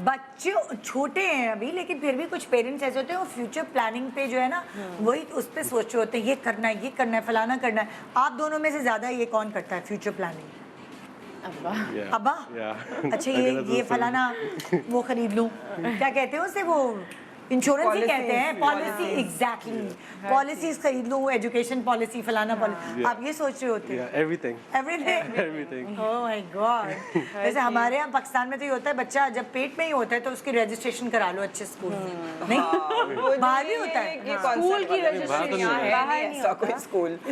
बच्चे छोटे हैं अभी, लेकिन फिर भी कुछ पेरेंट्स ऐसे होते हैं वो फ्यूचर प्लानिंग पे जो है ना वही उस पे सोच रहे होते हैं, ये करना है, फलाना करना है। आप दोनों में से ज्यादा ये कौन करता है फ्यूचर प्लानिंग? अब्बा। अच्छा, ये फलाना वो खरीद लूं, क्या कहते हैं उसे, वो इंश्योरेंस ही कहते हैं, पॉलिसी, एग्जैक्टली, पॉलिसीज खरीद लूं, एजुकेशन पॉलिसी, फलाना पॉलिसी, आप ये सोच रहे होते हैं? एवरीथिंग। Oh my God. वैसे हमारे यहाँ पाकिस्तान में तो ये होता है, बच्चा जब पेट में ही होता है तो उसकी रजिस्ट्रेशन करा लो अच्छे स्कूल में, नहीं बाहर भी होता है स्कूल की रजिस्ट्रेशन,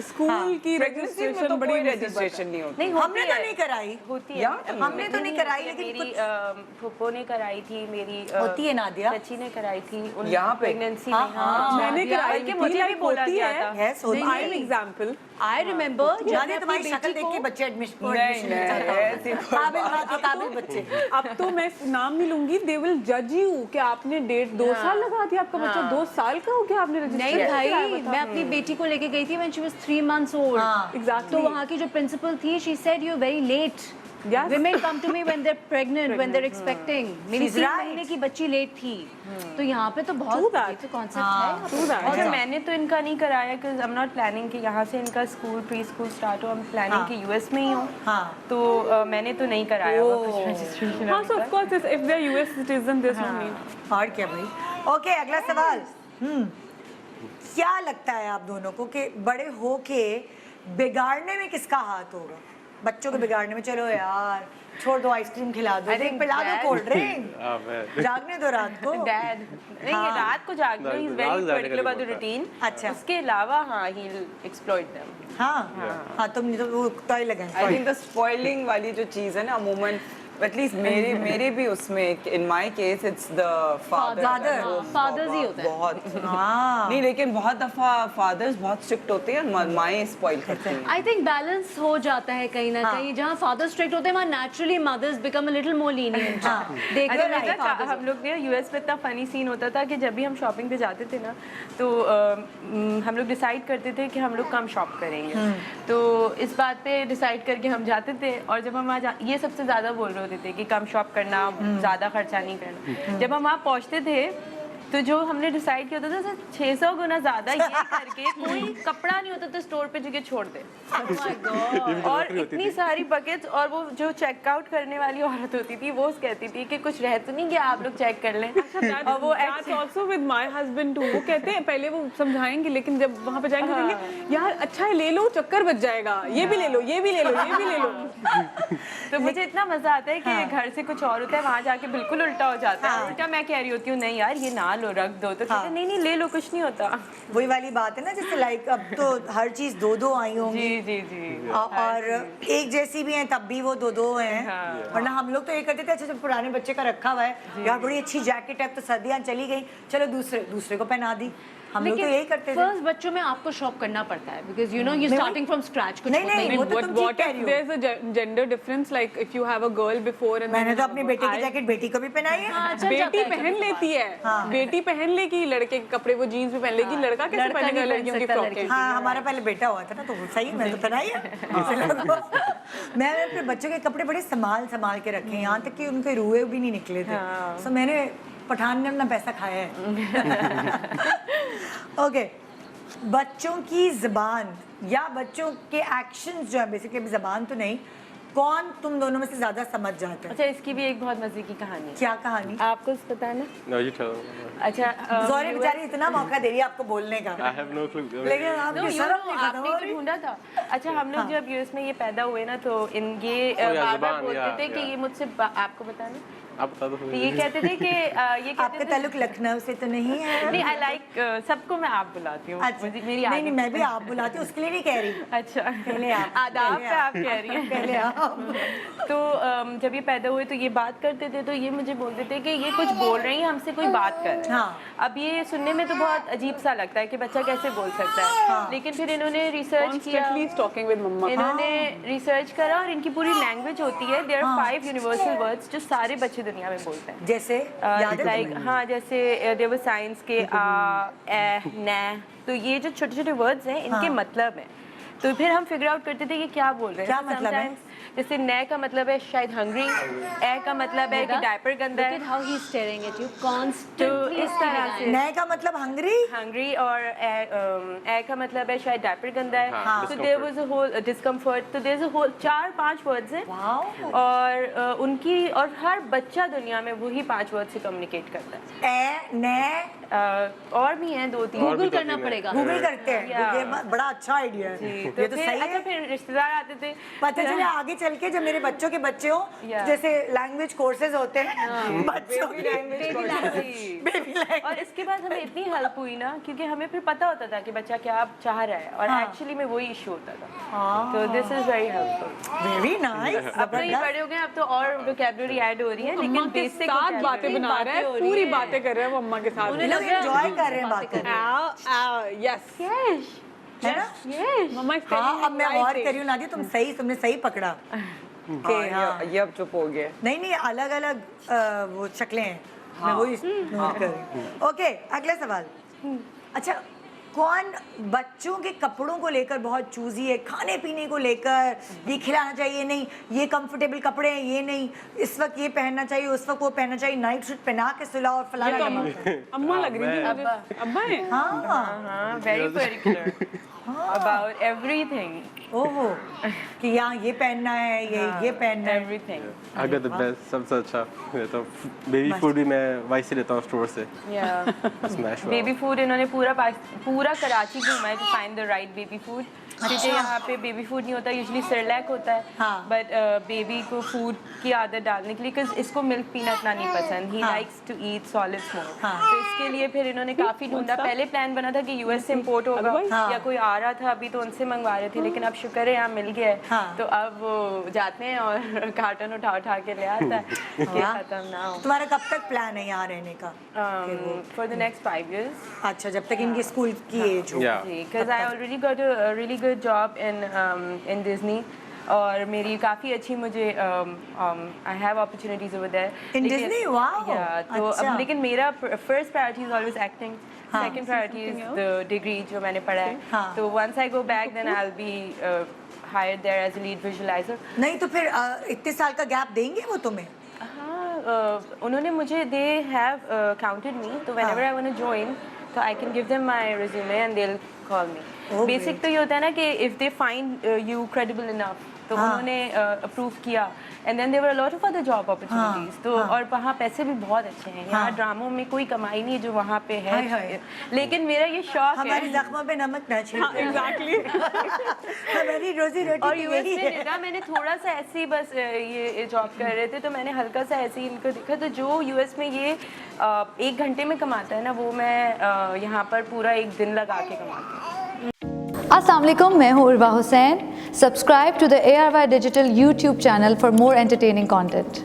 स्कूल की रजिस्ट्रेशन, बड़ी रजिस्ट्रेशन नहीं होती। हमने तो नहीं कराई, होती है, हमने तो नहीं कराई, लेकिन मेरी फूफो ने कराई थी, मेरी होती है नादिया, चाची ने कराई थी यहाँ पे प्रेगनेंसी में। मैंने कराई कि मुझे भी बोला गया था। Yes, I am example, I remember जाने तुम्हारी शक्ल देख के बच्चे एडमिशन काबिल बच्चे। अब तो मैं नाम नहीं लूंगी, दे विल जज यू कि आपने डेट 2 साल लगा दिया, आपका बच्चा 2 साल का हो गया, आपने नहीं भाई, मैं अपनी बेटी को लेके गई थी when she was 3 months old। Exactly. तो वहाँ की जो प्रिंसिपल थी, she said you very late. Women come to me when they're pregnant, when they're expecting। मेरी 3 महीने की बच्ची लेट थी, तो यहाँ पे तो बहुत ये तो कॉन्सेप्ट है। और मैंने तो इनका नहीं कराया क्योंकि आई एम नॉट प्लानिंग कि यहाँ से इनका स्कूल प्री स्कूल स्टार्ट हो, हम प्लानिंग कि यूएस में ही हो, तो मैंने तो नहीं कराया रजिस्ट्रेशन। हाँ, so of course if they are US citizen there's no need। और क्या भाई। ओके, अगला सवाल। क्या लगता है आप दोनों को कि बड़े होके बिगाड़ने में किसका हाथ होगा? बच्चों को बिगाड़ने में, चलो यार छोड़ दो, आइसक्रीम खिला दो, पिला दो कोल्ड ड्रिंक, जागने दो रात को। डैड नहीं, ये रात को जागना, he is very particular about the routine. अच्छा, उसके अलावा हाँ, ही विल एक्सप्लॉइट देम। हाँ, तुमने तो वो टॉय लगाए। आई थिंक द स्पॉइलिंग वाली जो चीज है ना, अमूमन एटलीस्ट मेरे भी उसमें, in my case it's the fathers ही होते हैं बहुत। नहीं, लेकिन बहुत दफा फादर्स बहुत स्ट्रिक्ट होते हैं, माएं स्पॉइल करती हैं। आई थिंक बैलेंस हो जाता है कहीं ना कहीं, जहाँ फादर स्ट्रिक्ट होते हैं वहाँ naturally mothers become a little more lenient. हम लोग ने यूएस में इतना फनी सीन होता था कि जब भी हम शॉपिंग पे जाते थे ना, तो हम लोग डिसाइड करते थे कि हम लोग कम शॉप करेंगे, तो इस बात पे डिसाइड करके हम जाते थे, और जब हम वहाँ ये सबसे ज़्यादा बोल रहे होते थे कि कम शॉप करना, ज़्यादा खर्चा नहीं करना। जब हम वहाँ पहुँचते थे तो जो हमने डिसाइड किया था 600 गुना ज़्यादा ये करके कोई कपड़ा नहीं होता था स्टोर पे जो कि छोड़ दे। और इतनी सारी बकेट्स, और वो जो चेकआउट करने वाली औरत होती थी वो कहती थी कि कुछ रह तो नहीं गया, आप लोग चेक कर लें। और वो also with my husband too, वो कहते हैं पहले वो समझाएंगे, लेकिन जब वहाँ पे जाएंगे कहेंगे यार अच्छा है ले लो, चक्कर बच जाएगा, ये भी ले लो, ये भी ले लो, ये भी ले लो। तो मुझे इतना मजा आता है कि घर से कुछ और होता है, वहाँ जाके बिल्कुल उल्टा हो जाता है। उल्टा मैं कह रही होती हूँ नहीं यार ये ना लो, रख दो, तो कहते नहीं नहीं ले लो, कुछ नहीं होता। वही वाली बात है ना, जैसे लाइक अब तो हर चीज दो आई होंगी। जी। और एक जैसी भी हैं तब भी वो दो हैं। वरना हम लोग तो ये करते थे, अच्छा जब पुराने बच्चे का रखा हुआ है यार, बड़ी अच्छी जैकेट है, तो सर्दियाँ चली गई, चलो दूसरे को पहना दी। हम लोग तो यही करते थे। फर्स्ट बच्चों में आपको शॉप करना पड़ता है because you know you starting from scratch. कुछ नहीं, वो तो तुम ठीक कह रही हो। There's a gender difference, like if you have a girl before and मैंने तो अपनी बेटी की जैकेट बेटी को भी पहनाई है। बेटी पहन लेती है, बेटी पहन लेगी, लड़के के कपड़े वो जीन्स भी पहन लेगी, लड़का कैसे पहनेगा लड़कियों की फ्रॉकें? हाँ, हमारा पहले बेटा हुआ था ना, तो सही मैंने तो पहनाई है। मैंने अपने बच्चों के कपड़े बड़े संभाल के रखे, यहाँ तक कि उनके रुए भी नहीं निकले थे। सो मैंने पठान ने अपना पैसा खाया है। ओके, बच्चों की ज़बान या बच्चों के एक्शंस जो है, बेसिकली ज़बान तो नहीं, कौन तुम दोनों में से ज़्यादा समझ जाता है? अच्छा, इसकी भी एक बहुत मजे की कहानी है। क्या कहानी? आपको पता है ना? No, you tell. अच्छा, ज़ोरी बेचारी इतना मौका दे रही है आपको बोलने का। I have no clue. लेकिन आपने तो ढूंढा था। अच्छा, हम लोग जब यूएस में ये पैदा हुए ना, तो ये बार-बार बोलते थे कि ये मुझसे, आपको पता ना, आप बता दो। ये कहते थे कि ये आपका ताल्लुक लखनऊ से तो नहीं है? नहीं, आई लाइक सबको मैं आप बुलाती हूँ। अच्छा, नहीं, मैं भी आप बुलाती हूँ, उसके लिए नहीं कह रही। अच्छा, पहले आप, आदाब पे आप कह रही हैं। पहले आप। तो जब ये पैदा हुए तो ये बात करते थे, तो ये मुझे बोलते थे कि ये कुछ बोल रही हैं, हमसे कोई बात कर रहे हैं। अब ये सुनने में तो बहुत अजीब सा लगता है कि बच्चा कैसे बोल सकता है, लेकिन फिर इन्होंने रिसर्च किया, इन्होंने रिसर्च करा, और इनकी पूरी लैंग्वेज होती है। देयर आर 5 यूनिवर्सल वर्ड्स जो सारे बच्चे दुनिया में बोलते हैं। जैसे लाइक हाँ, जैसे देयर वाज साइंस के आ, ए, न, तो ये जो छोटे-छोटे वर्ड्स हैं इनके मतलब हैं। तो फिर हम फिगर आउट करते थे कि क्या बोल रहे हैं। क्या मतलब है? जैसे नए का मतलब है शायद हंग्री, ए का मतलब है कि डायपर गंदा Look है, at how he's staring at you तो constantly. इस तरह से नए का मतलब हंगरी। हंग्री और ए का मतलब है शायद डायपर गंदा है, हाँ, तो there was a whole discomfort, तो there is a whole 4-5 words हैं वाओ। और उनकी और हर बच्चा दुनिया में वही 5 वर्ड से कम्युनिकेट करता है। ए ने और भी हैं 2-3 और भी Google दो करना तीन है। पड़ेगा। गूगल करते हैं। Yeah. ये बड़ा अच्छा आइडिया है। जी, ये तो फिर सही अच्छा है। फिर रिश्तेदार आते थे, पता चले आगे चल के जब मेरे बच्चों के बच्चे हो Yeah. जैसे लैंग्वेज कोर्सेज होते हैं बच्चों Baby के language बेबी लैंग्वेज। और इसके बाद हमें इतनी हेल्प हुई ना, क्योंकि हमें फिर पता होता था कि बच्चा क्या चाह रहा है और हाँ। एक्चुअली में वही इशू होता था, तो this is very helpful. Very nice. अब तो ये बड़े हो गए, अब तो और वोकैबुलरी ऐड हो रही है, अम्मा लेकिन के बेसिक साथ बातें बना रहे हैं, पूरी बातें कर रहे हैं वो अम्मा के साथ। उन्हें लोग लग रहा है एंजॉय कर रहे हैं बात कर रहे हैं। यस है ना। मम्मा is हाँ telling अब मैं right और thing. कर रही हूँ नादिया, तुमने सही पकड़ा कि हाँ ये अब चुप हो गए। नहीं अलग अलग वो शक्लें हैं। मैं वही नोट कर रही हूँ। ओके अगला सवाल। अच्छा कौन बच्चों के कपड़ों को लेकर बहुत चूजी है, खाने पीने को लेकर ये खिलाना चाहिए नहीं, ये कंफर्टेबल कपड़े हैं ये नहीं, इस वक्त ये पहनना चाहिए उस वक्त वो पहनना चाहिए, नाइट सूट पहना के सुलाओ और ये फलाना तो करना। अम्मा लग रही थी मुझे। अब्बा है। हाँ हाँ, वेरी पर्टिकुलर अबाउट एवरीथिंग, ओहो कि यहाँ ये पहनना है ये पहनना है। एवरीथिंग। अगर द बेस्ट सबसे अच्छा लेता हूँ, बेबी फूड भी मैं वहीं से लेता हूँ स्टोर से, स्मैश बेबी फूड इन्होंने पूरा कराची घूमा है to find the right baby food, क्योंकि यहाँ पे बेबी फूड नहीं होता, यूजुअली सेरेलैक होता है, हाँ। बट बेबी को फूड की आदत डालने के लिए, बिकॉज इसको मिल्क पीना इतना नहीं पसंद, he likes to eat solids more, हाँ। तो इसके लिए फिर इन्होंने काफ़ी ढूंढा। पहले प्लान बना था कि यूएस से इम्पोर्ट होगा हाँ। या कोई आ रहा था अभी तो उनसे मंगवा रहे थे, लेकिन अब शुक्र है यहाँ मिल गया है, हाँ। तो अब वो जाते हैं और कार्टन उठा के ले आता है कि वाह। खत्म ना हो। तुम्हारा कब तक प्लान है यहाँ रहने का? For the next 5 years. अच्छा जब तक इनकी स्कूल की एज हो। Because I already got a really good job in Disney और मेरी काफ़ी अच्छी मुझे I have opportunities over there. In लेकिन- Disney? Wow. Yeah, तो अच्छा। अब लेकिन मेरा first priority is always acting. हाँ। Second priority is the degree जो मैंने पढ़ा है. हाँ। तो once I go back then I'll be hired there as a lead visualizer. नहीं तो फिर इतने साल का गैप देंगे वो तुम्हें? हाँ, उन्होंने मुझे they have counted me, तो whenever I want to join, so I can give them my resume and they'll call me. Oh, Basic great. तो ये होता है ना कि if they find you credible enough, तो हाँ. उन्होंने अप्रूव किया, and then there were a lot of other job opportunities. हाँ, तो हाँ. और वहाँ पैसे भी बहुत अच्छे हैं। यहाँ हाँ. ड्रामों में कोई कमाई नहीं है जो वहाँ पे हाय, है, हाय. लेकिन मेरा ये शौक हमारे है। जख्मों पे नमक ना छिड़के। एग्जैक्टली। हमारी रोजी रोटी और तो यूएस यही में है। देखा मैंने थोड़ा सा ऐसे ही बस ये जॉब कर रहे थे, तो मैंने हल्का सा ऐसे ही इनको देखा, तो जो यूएस में ये 1 घंटे में कमाता है ना, वो मैं यहाँ पर पूरा 1 दिन लगा के कमाती हूँ। अस्सलाम वालेकुम, मैं हूँ Urwa Hussain. Subscribe to the ARY digital YouTube channel for more entertaining content.